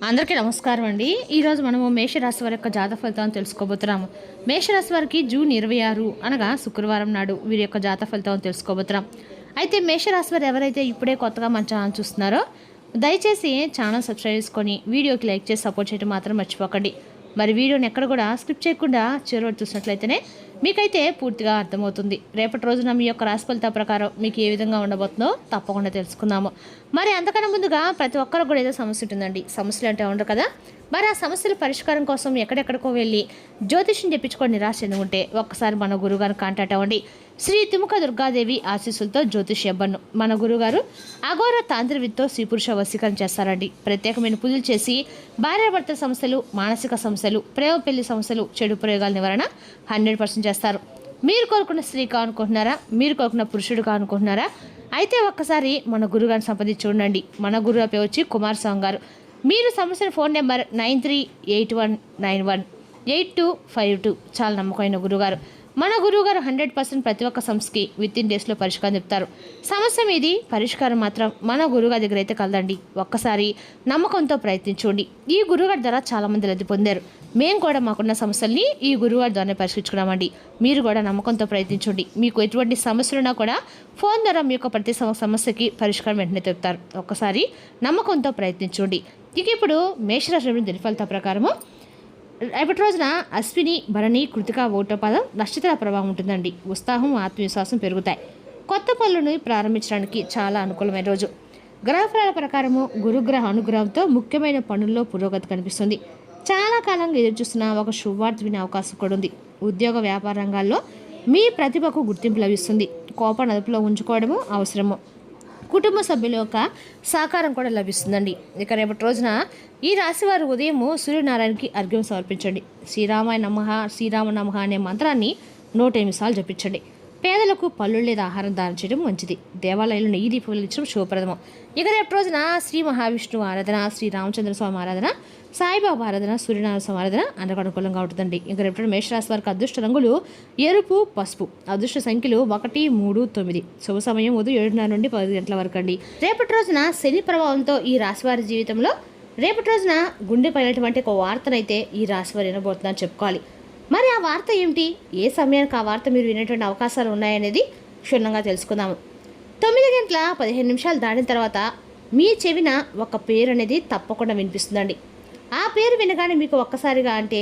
అందరికీ నమస్కారం అండి. ఈరోజు మనము మేషరాశి వారి యొక్క జాతక ఫలితాలను తెలుసుకోబోతున్నాము. మేషరాశి వారికి జూన్ 26 అనగా శుక్రవారం నాడు వీరి యొక్క జాతక ఫలితాలను తెలుసుకోబోతున్నాం. అయితే మేషరాశి వారు ఎవరైతే ఇప్పుడే కొత్తగా మన ఛానల్ చూస్తున్నారో దయచేసి ఛానల్ సబ్స్క్రైబ్ చేసుకొని వీడియోకి లైక్ చేసి సపోర్ట్ చేయడం మాత్రం మర్చిపోకండి. మరి వీడియోని ఎక్కడ కూడా స్కిప్ చేయకుండా చివరి చూసినట్లయితేనే మీకైతే పూర్తిగా అర్థమవుతుంది. రేపటి రోజున మీ యొక్క రాశి ఫలితాల ప్రకారం మీకు ఏ విధంగా ఉండబోతుందో తప్పకుండా తెలుసుకుందాము. మరి అంతకన్నా ముందుగా ప్రతి ఒక్కరికి కూడా ఏదో సమస్య ఉంటుందండి. సమస్యలు అంటే ఉండరు కదా. మరి ఆ సమస్యల పరిష్కారం కోసం ఎక్కడెక్కడికో వెళ్ళి జ్యోతిష్యం చెప్పించుకొని నిరాశ చెందుకుంటే ఒక్కసారి మన గురువుగారిని కాంటాక్ట్ అవ్వండి. శ్రీ తిముక దుర్గాదేవి ఆశీస్సులతో జ్యోతిష్యబ్బన్ను మన గురుగారు అఘోర తాంత్రివిద్తో స్త్రీ పురుష వశీకరణ చేస్తారండి. ప్రత్యేకమైన పూజలు చేసి భార్యాభర్తల సమస్యలు, మానసిక సమస్యలు, ప్రేమ పెళ్లి సమస్యలు, చెడు ప్రయోగాల నివారణ 100% చేస్తారు. మీరు కోరుకున్న స్త్రీ కానుకుంటున్నారా? మీరు కోరుకున్న పురుషుడు కానుకుంటున్నారా? అయితే ఒక్కసారి మన గురుగారిని సంప్రదించి చూడండి. మన గురువు పేరు వచ్చి కుమారస్వామి గారు. మీరు సమస్యల ఫోన్ నెంబర్ 9381918252. చాలా నమ్మకమైన గురుగారు. మన గురువుగారు 100% ప్రతి ఒక్క సమస్యకి విత్ ఇన్ డేస్లో పరిష్కారం చెప్తారు. సమస్య మీది, పరిష్కారం మాత్రం మన గురువుగారి దగ్గర అయితే కలదండి. ఒక్కసారి నమ్మకంతో ప్రయత్నించండి. ఈ గురువుగారి ద్వారా చాలామంది లబ్ధి పొందారు. మేము కూడా మాకున్న సమస్యల్ని ఈ గురువుగారి ద్వారా పరిష్కరించుకున్నామండి. మీరు కూడా నమ్మకంతో ప్రయత్నించండి. మీకు ఎటువంటి సమస్యలున్నా కూడా ఫోన్ ద్వారా మీ యొక్క ప్రతి సమస్యకి పరిష్కారం వెంటనే చెప్తారు. ఒక్కసారి నమ్మకంతో ప్రయత్నించండి. ఇక ఇప్పుడు మేషరాశి దిన ఫలితాల ప్రకారము రేపటి రోజున అశ్విని, భరణి, కృతిక, ఓటోపాదం నక్షత్రాల ప్రభావం ఉంటుందండి. ఉత్సాహం, ఆత్మవిశ్వాసం పెరుగుతాయి. కొత్త పనులను ప్రారంభించడానికి చాలా అనుకూలమైన రోజు. గ్రహఫలాల ప్రకారము గురుగ్రహ అనుగ్రహంతో ముఖ్యమైన పనుల్లో పురోగతి కనిపిస్తుంది. చాలా కాలంగా ఎదురుచూస్తున్న ఒక శుభవార్త వినే అవకాశం కూడా ఉంది. ఉద్యోగ వ్యాపార రంగాల్లో మీ ప్రతిభకు గుర్తింపు లభిస్తుంది. కోపాన్ని అదుపులో ఉంచుకోవడము అవసరము. కుటుంబ సభ్యుల యొక్క సహకారం కూడా లభిస్తుందండి. ఇక రేపటి రోజున ఈ రాశివారు ఉదయము సూర్యనారాయణకి అర్ఘ్యం సమర్పించండి. శ్రీరామాయ నమః, శ్రీరామ నమః అనే మంత్రాన్ని 108 సార్లు జపించండి. పేదలకు పళ్ళు లేదా ఆహారం దానం చేయడం మంచిది. దేవాలయంలో నెయ్యి దీపం వెలిగించడం శుభప్రదము. ఇక రేపటి రోజున శ్రీ మహావిష్ణువు ఆరాధన, శ్రీ రామచంద్ర స్వామి ఆరాధన, సాయిబాబా ఆరాధన, సూర్యనారాయణ స్వామి ఆరాధన అందరికీ అనుకూలంగా ఉంటుందండి. ఇంకా రేపటి మేషరాశి వారికి అదృష్ట రంగులు ఎరుపు, పసుపు. అదృష్ట సంఖ్యలు 1, 3, 9. శుభ సమయం ఉదయం 7:30 నుండి 10 గంటల వరకు అండి. రేపటి రోజున శని ప్రభావంతో ఈ రాశివారి జీవితంలో రేపటి రోజున గుండె పైనటువంటి ఒక వార్తనైతే ఈ రాశివారు వినబోతుందని చెప్పుకోవాలి. మరి ఆ వార్త ఏమిటి? ఏ సమయానికి ఆ వార్త మీరు వినేటువంటి అవకాశాలు ఉన్నాయనేది క్షుణ్ణంగా తెలుసుకుందాము. 9:15 దాటిన తర్వాత మీ చెవిన ఒక పేరు అనేది తప్పకుండా వినిపిస్తుందండి. ఆ పేరు వినగానే మీకు ఒక్కసారిగా అంటే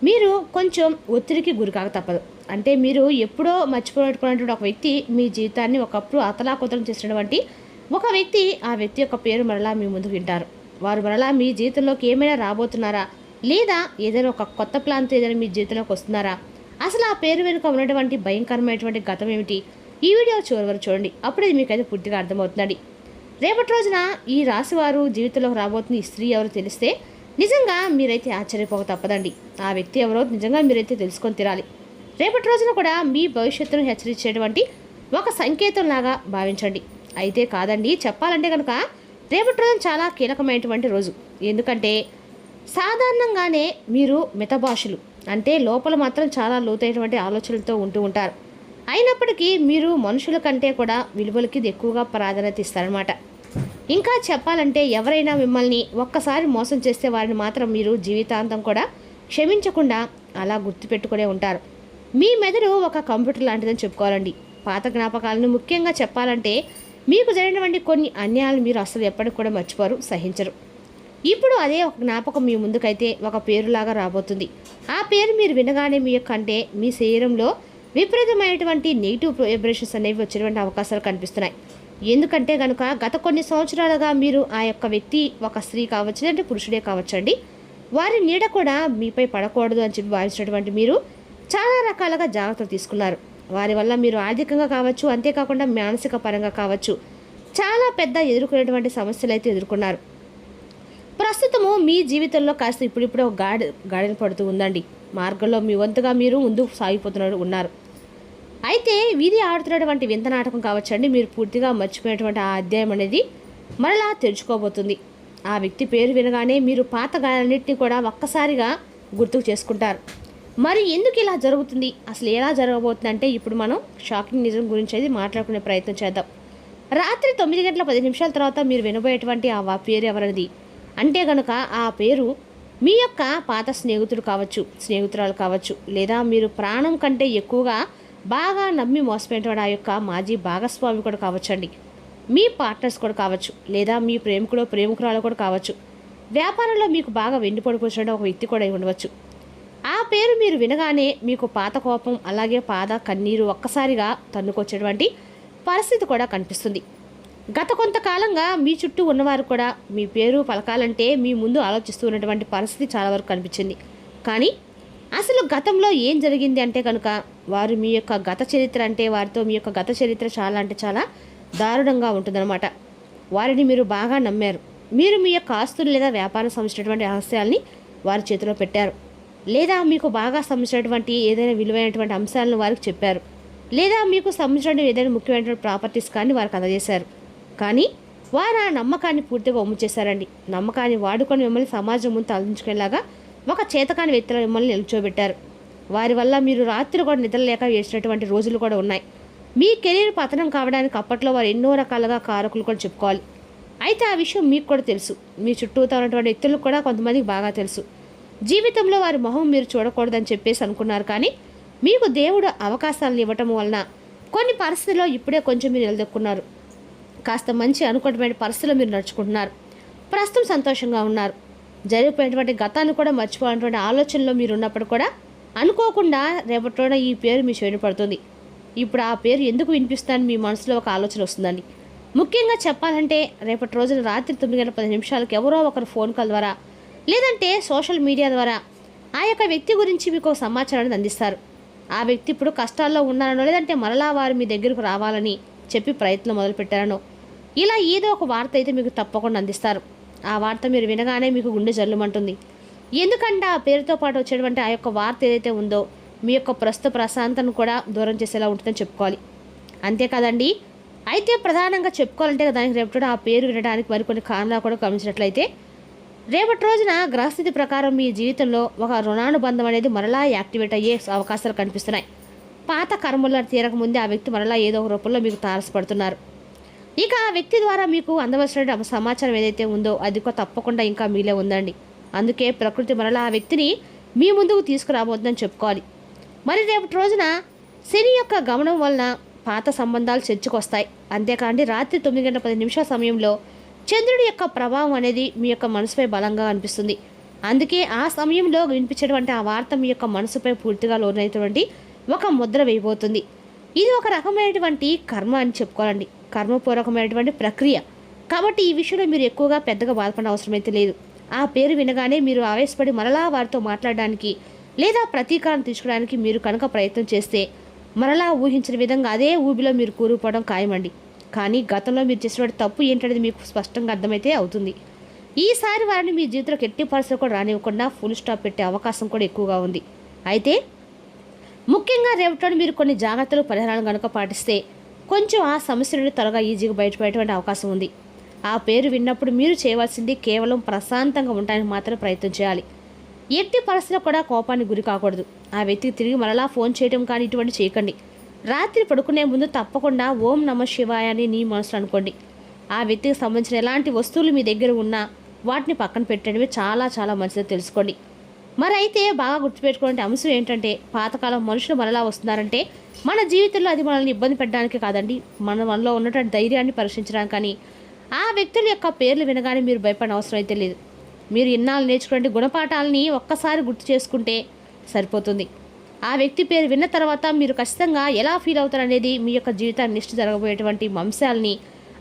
మీరు కొంచెం ఒత్తిడికి గురికాక తప్పదు. అంటే మీరు ఎప్పుడో మర్చిపోయినటువంటి ఒక వ్యక్తి మీ జీవితాన్ని ఒకప్పుడు అతలాకుతలం చేసినటువంటి ఒక వ్యక్తి, ఆ వ్యక్తి యొక్క పేరు మరలా మీ ముందుకు వింటారు. వారు మరలా మీ జీవితంలోకి ఏమైనా రాబోతున్నారా, లేదా ఏదైనా ఒక కొత్త ప్లాన్తో ఏదైనా మీ జీవితంలోకి వస్తున్నారా, అసలు ఆ పేరు వెనుక ఉన్నటువంటి భయంకరమైనటువంటి గతం ఏమిటి? ఈ వీడియో చివరి వరకు చూడండి. అప్పుడే మీకైతే పూర్తిగా అర్థమవుతుందండి. రేపటి రోజున ఈ రాశివారు జీవితంలోకి రాబోతున్న ఈ స్త్రీ ఎవరు తెలిస్తే నిజంగా మీరైతే ఆశ్చర్యపోక తప్పదండి. ఆ వ్యక్తి ఎవరో నిజంగా మీరైతే తెలుసుకొని తీరాలి. రేపటి రోజున కూడా మీ భవిష్యత్తును హెచ్చరించేటువంటి ఒక సంకేతంలాగా భావించండి. అయితే కాదండి, చెప్పాలంటే కనుక రేపటి రోజున చాలా కీలకమైనటువంటి రోజు. ఎందుకంటే సాధారణంగానే మీరు మితభాషులు, అంటే లోపల మాత్రం చాలా లోతైనటువంటి ఆలోచనలతో ఉంటూ ఉంటారు. అయినప్పటికీ మీరు మనుషుల కంటే కూడా విలువలకి ఎక్కువగా ప్రాధాన్యత ఇస్తారనమాట. ఇంకా చెప్పాలంటే ఎవరైనా మిమ్మల్ని ఒక్కసారి మోసం చేస్తే వారిని మాత్రం మీరు జీవితాంతం కూడా క్షమించకుండా అలా గుర్తుపెట్టుకునే ఉంటారు. మీ మెదడు ఒక కంప్యూటర్ లాంటిదని చెప్పుకోవాలండి. పాత జ్ఞాపకాలను ముఖ్యంగా చెప్పాలంటే మీకు జరిగినటువంటి కొన్ని అన్యాయాలు మీరు అసలు ఎప్పటికి కూడా మర్చిపోరు, సహించరు. ఇప్పుడు అదే ఒక జ్ఞాపకం మీ ముందుకైతే ఒక పేరులాగా రాబోతుంది. ఆ పేరు మీరు వినగానే మీ యొక్క అంటే మీ శరీరంలో విపరీతమైనటువంటి నెగిటివ్ వైబ్రేషన్స్ అనేవి వచ్చేటువంటి అవకాశాలు కనిపిస్తున్నాయి. ఎందుకంటే కనుక గత కొన్ని సంవత్సరాలుగా మీరు ఆ యొక్క వ్యక్తి ఒక స్త్రీ కావచ్చు, అంటే పురుషుడే కావచ్చండి, వారి నీడ కూడా మీపై పడకూడదు అని చెప్పి భావించినటువంటి మీరు చాలా రకాలుగా జాగ్రత్తలు తీసుకున్నారు. వారి వల్ల మీరు ఆర్థికంగా కావచ్చు, అంతేకాకుండా మానసిక పరంగా కావచ్చు, చాలా పెద్ద ఎదుర్కొనేటువంటి సమస్యలు అయితే ఎదుర్కొన్నారు. ప్రస్తుతము మీ జీవితంలో కాస్త ఇప్పుడిప్పుడే ఒక గాడిన పడుతూ ఉందండి. మార్గంలో మీ వంతుగా మీరు ముందుకు సాగిపోతున్నారు ఉన్నారు. అయితే వీధి ఆడుతున్నటువంటి వింత నాటకం కావచ్చండి, మీరు పూర్తిగా మర్చిపోయినటువంటి ఆ అధ్యాయం అనేది మరలా తెరుచుకోబోతుంది. ఆ వ్యక్తి పేరు వినగానే మీరు పాత గాయాలన్నింటినీ కూడా ఒక్కసారిగా గుర్తుకు చేసుకుంటారు. మరి ఎందుకు ఇలా జరుగుతుంది, అసలు ఎలా జరగబోతుంది అంటే ఇప్పుడు మనం షాకింగ్ నిజం గురించి అయితే మాట్లాడుకునే ప్రయత్నం చేద్దాం. రాత్రి 9:15 తర్వాత మీరు వినబోయేటువంటి ఆ పేరు ఎవరనేది అంటే కనుక ఆ పేరు మీ యొక్క పాత స్నేహితుడు కావచ్చు, స్నేహితురాలు కావచ్చు, లేదా మీరు ప్రాణం కంటే ఎక్కువగా బాగా నమ్మి మోసపోయినటువంటి ఆ యొక్క మాజీ భాగస్వామి కూడా కావచ్చండి. మీ పార్ట్నర్స్ కూడా కావచ్చు, లేదా మీ ప్రేమికుడు ప్రేమికురాలు కూడా కావచ్చు. వ్యాపారంలో మీకు బాగా వెండిపడిపోయిన ఒక వ్యక్తి కూడా ఉండవచ్చు. ఆ పేరు మీరు వినగానే మీకు పాత కోపం, అలాగే పాత కన్నీరు ఒక్కసారిగా తన్నుకొచ్చేటువంటి పరిస్థితి కూడా కనిపిస్తుంది. గత కొంతకాలంగా మీ చుట్టూ ఉన్నవారు కూడా మీ పేరు పలకాలంటే మీ ముందు ఆలోచిస్తూ ఉన్నటువంటి పరిస్థితి చాలా వరకు కనిపించింది. కానీ అసలు గతంలో ఏం జరిగింది అంటే కనుక వారు మీ యొక్క గత చరిత్ర అంటే వారితో మీ యొక్క గత చరిత్ర చాలా అంటే చాలా దారుణంగా ఉంటుందన్నమాట. వారిని మీరు బాగా నమ్మారు. మీరు మీ యొక్క ఆస్తులు లేదా వ్యాపారం సంబంధించినటువంటి రహస్యాల్ని వారి చేతిలో పెట్టారు, లేదా మీకు బాగా సంబంధించినటువంటి ఏదైనా విలువైనటువంటి అంశాలను వారికి చెప్పారు, లేదా మీకు సంబంధించిన ఏదైనా ముఖ్యమైనటువంటి ప్రాపర్టీస్ కానీ వారికి అందజేశారు. కానీ వారు ఆ నమ్మకాన్ని పూర్తిగా ఒమ్ము చేశారండి. నమ్మకాన్ని వాడుకొని మిమ్మల్ని సమాజం ముందు తలదించుకునేలాగా ఒక చేతకాని వ్యక్తులు మిమ్మల్ని నిల్చోబెట్టారు. వారి వల్ల మీరు రాత్రి కూడా నిద్రలేక వేసినటువంటి రోజులు కూడా ఉన్నాయి. మీ కెరీర్ పతనం కావడానికి అప్పట్లో వారు ఎన్నో రకాలుగా కారకులు కూడా చెప్పుకోవాలి. అయితే ఆ విషయం మీకు కూడా తెలుసు, మీ చుట్టూతో ఉన్నటువంటి వ్యక్తులకు కూడా కొంతమందికి బాగా తెలుసు. జీవితంలో వారి మొహం మీరు చూడకూడదని చెప్పేసి అనుకున్నారు. కానీ మీకు దేవుడు అవకాశాలను ఇవ్వటం వలన కొన్ని పరిస్థితుల్లో ఇప్పుడే కొంచెం మీరు నిలదొక్కున్నారు. కాస్త మంచి అనుకున్నటువంటి పరిస్థితుల్లో మీరు నడుచుకుంటున్నారు. ప్రస్తుతం సంతోషంగా ఉన్నారు. జరిగిపోయినటువంటి గతాన్ని కూడా మర్చిపోయినటువంటి ఆలోచనలో మీరు ఉన్నప్పుడు కూడా అనుకోకుండా రేపటిలోన ఈ పేరు మీ చెవిన పడుతుంది. ఇప్పుడు ఆ పేరు ఎందుకు వినిపిస్తానని మీ మనసులో ఒక ఆలోచన వస్తుందండి. ముఖ్యంగా చెప్పాలంటే రేపటి రోజున రాత్రి 9:10 ఎవరో ఒకరు ఫోన్ కాల్ ద్వారా లేదంటే సోషల్ మీడియా ద్వారా ఆ యొక్క వ్యక్తి గురించి మీకు ఒక సమాచారాన్ని అందిస్తారు. ఆ వ్యక్తి ఇప్పుడు కష్టాల్లో ఉన్నారనో, లేదంటే మరలా వారు మీ దగ్గరకు రావాలని చెప్పి ప్రయత్నం మొదలుపెట్టారనో, ఇలా ఏదో ఒక వార్త అయితే మీకు తప్పకుండా అందిస్తారు. ఆ వార్త మీరు వినగానే మీకు గుండె జల్లుమంటుంది. ఎందుకంటే ఆ పేరుతో పాటు వచ్చేటువంటి ఆ యొక్క వార్త ఏదైతే ఉందో మీ యొక్క ప్రస్తుత ప్రశాంతను కూడా దూరం చేసేలా ఉంటుందని చెప్పుకోవాలి. అంతేకాదండి, అయితే ప్రధానంగా చెప్పుకోవాలంటే దానికి రేపటి ఆ పేరు వినడానికి మరికొన్ని కారణాలు కూడా గమనించినట్లయితే, రేపటి రోజున గ్రహస్థితి ప్రకారం మీ జీవితంలో ఒక రుణానుబంధం అనేది మరలా యాక్టివేట్ అయ్యే అవకాశాలు కనిపిస్తున్నాయి. పాత కర్మలను తీరకముందే ఆ వ్యక్తి మరలా ఏదో ఒక రూపంలో మీకు తారసపడుతున్నారు. ఇక ఆ వ్యక్తి ద్వారా మీకు అందవలసిన సమాచారం ఏదైతే ఉందో అది తప్పకుండా ఇంకా మీలే ఉందండి. అందుకే ప్రకృతి మరలా ఆ వ్యక్తిని మీ ముందుకు తీసుకురాబోతుందని చెప్పుకోవాలి. మరి రేపటి రోజున శని యొక్క గమనం వలన పాత సంబంధాలు చర్చకొస్తాయి. అంతేకాండి రాత్రి 9:10 సమయంలో చంద్రుడి యొక్క ప్రభావం అనేది మీ యొక్క మనసుపై బలంగా అనిపిస్తుంది. అందుకే ఆ సమయంలో వినిపించేటువంటి ఆ వార్త మీ యొక్క మనసుపై పూర్తిగా లోనైనటువంటి ఒక ముద్ర వేయబోతుంది. ఇది ఒక రకమైనటువంటి కర్మ అని చెప్పుకోవాలండి, కర్మపూర్వకమైనటువంటి ప్రక్రియ. కాబట్టి ఈ విషయంలో మీరు ఎక్కువగా పెద్దగా బాధపడిన అవసరం అయితే లేదు. ఆ పేరు వినగానే మీరు ఆవేశపడి మరలా వారితో మాట్లాడడానికి లేదా ప్రతీకారం తీసుకోవడానికి మీరు కనుక ప్రయత్నం చేస్తే మరలా ఊహించిన విధంగా అదే ఊబిలో మీరు కూరుకుపోవడం ఖాయమండి. కానీ గతంలో మీరు చేసినటువంటి తప్పు ఏంటనేది మీకు స్పష్టంగా అర్థమైతే అవుతుంది. ఈసారి వారిని మీ జీవితంలోకి ఎట్టి పరిస్థితులు కూడా రానివ్వకుండా ఫుల్ స్టాప్ పెట్టే అవకాశం కూడా ఎక్కువగా ఉంది. అయితే ముఖ్యంగా రేపటి మీరు కొన్ని జాగ్రత్తలు పరిహారాలను కనుక పాటిస్తే కొంచెం ఆ సమస్య నుండి త్వరగా ఈజీగా బయటపడేటువంటి అవకాశం ఉంది. ఆ పేరు విన్నప్పుడు మీరు చేయవలసింది కేవలం ప్రశాంతంగా ఉండడానికి మాత్రం ప్రయత్నం చేయాలి. ఎట్టి పరిస్థితుల్లో కూడా కోపానికి గురి కాకూడదు. ఆ వ్యక్తికి తిరిగి మరలా ఫోన్ చేయడం కానీ ఇటువంటి చేయకండి. రాత్రి పడుకునే ముందు తప్పకుండా ఓం నమ శివాయ అని నీ మనసులో అనుకోండి. ఆ వ్యక్తికి సంబంధించిన ఎలాంటి వస్తువులు మీ దగ్గర ఉన్నా వాటిని పక్కన పెట్టడమే చాలా చాలా మంచిదో తెలుసుకోండి. మరి అయితే బాగా గుర్తుపెట్టుకునే అంశం ఏంటంటే, పాతకాలం మనుషులు మనలా వస్తున్నారంటే మన జీవితంలో అది మనల్ని ఇబ్బంది పెట్టడానికి కాదండి, మనలో ఉన్నటువంటి ధైర్యాన్ని పరీక్షించడానికి. కానీ ఆ వ్యక్తుల యొక్క పేర్లు వినగానే మీరు భయపడిన అవసరం అయితే లేదు. మీరు ఇన్నాళ్ళు నేర్చుకునే గుణపాఠాలని ఒక్కసారి గుర్తు చేసుకుంటే సరిపోతుంది. ఆ వ్యక్తి పేరు విన్న తర్వాత మీరు ఖచ్చితంగా ఎలా ఫీల్ అవుతారనేది మీ యొక్క జీవితాన్ని నెక్స్ట్ జరగబోయేటువంటి అంశాలని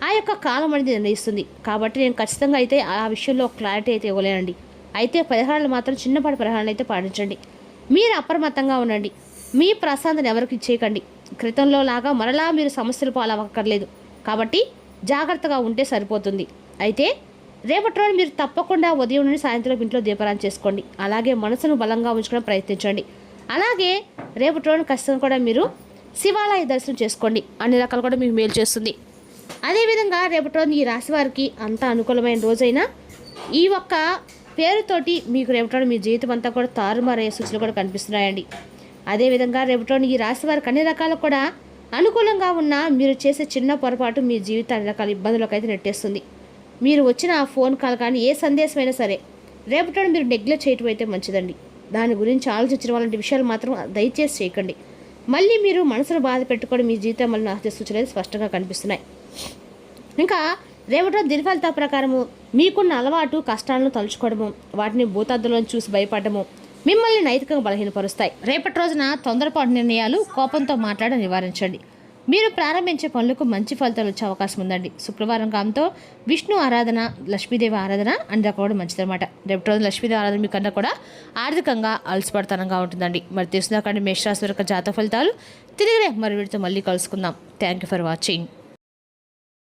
ఆ యొక్క కాలం అనేది నిర్ణయిస్తుంది. కాబట్టి నేను ఖచ్చితంగా అయితే ఆ విషయంలో క్లారిటీ అయితే ఇవ్వలేనండి. అయితే పరిహారాలు మాత్రం చిన్నపాటి పరిహారాలు అయితే పాటించండి. మీరు అప్రమత్తంగా ఉండండి. మీ ప్రశాంతను ఎవరికి ఇచ్చేయకండి. క్రితంలో లాగా మరలా మీరు సమస్యలు పాలవ్వక్కర్లేదు. కాబట్టి జాగ్రత్తగా ఉంటే సరిపోతుంది. అయితే రేపటి రోజు మీరు తప్పకుండా ఉదయం నుండి సాయంత్రం ఇంట్లో దీపారాధన చేసుకోండి. అలాగే మనసును బలంగా ఉంచుకోవడం ప్రయత్నించండి. అలాగే రేపటి రోజున ఖచ్చితంగా కూడా మీరు శివాలయ దర్శనం చేసుకోండి. అన్ని రకాలు కూడా మీకు మేలు చేస్తుంది. అదేవిధంగా రేపటి రోజు ఈ రాశి వారికి అంత అనుకూలమైన రోజైనా ఈ ఒక్క పేరుతోటి మీకు రేపటి మీ జీవితం అంతా కూడా తారుమారయ్యే సూచనలు కూడా కనిపిస్తున్నాయండి. అదేవిధంగా రేపటి ఈ రాశి వారికి అన్ని రకాలు కూడా అనుకూలంగా ఉన్న మీరు చేసే చిన్న పొరపాటు మీ జీవితం అన్ని రకాల ఇబ్బందులకు అయితే నెట్టేస్తుంది. మీరు వచ్చిన ఆ ఫోన్ కాల్ కానీ ఏ సందేశమైనా సరే రేపటి మీరు నెగ్లెక్ట్ చేయటం అయితే మంచిదండి. దాని గురించి ఆలోచించిన వాళ్ళంటి విషయాలు మాత్రం దయచేసి చేయకండి. మళ్ళీ మీరు మనసును బాధ పెట్టుకొని మీ జీవితం వల్ల నాశ సూచనలు స్పష్టంగా కనిపిస్తున్నాయి. ఇంకా రేపటి దిన ఫలితాల ప్రకారము మీకున్న అలవాటు కష్టాలను తలుచుకోవడము, వాటిని భూతార్థంలో చూసి భయపడము మిమ్మల్ని నైతికంగా బలహీనపరుస్తాయి. రేపటి రోజున తొందరపాటు నిర్ణయాలు కోపంతో మాట్లాడడం నివారించండి. మీరు ప్రారంభించే పనులకు మంచి ఫలితాలు వచ్చే అవకాశం ఉందండి. శుక్రవారం కాలంతో విష్ణు ఆరాధన, లక్ష్మీదేవి ఆరాధన అని కూడా మంచిదన్నమాట. రేపటి రోజున లక్ష్మీదేవి ఆరాధన మీకన్నా కూడా ఆర్థికంగా అలసిపడతనంగా ఉంటుందండి. మరి తెలుసుదాకండి మేషరాశి యొక్క జాతక ఫలితాలు. తిరిగి మరి వీటితో మళ్ళీ కలుసుకుందాం. Thank you for watching.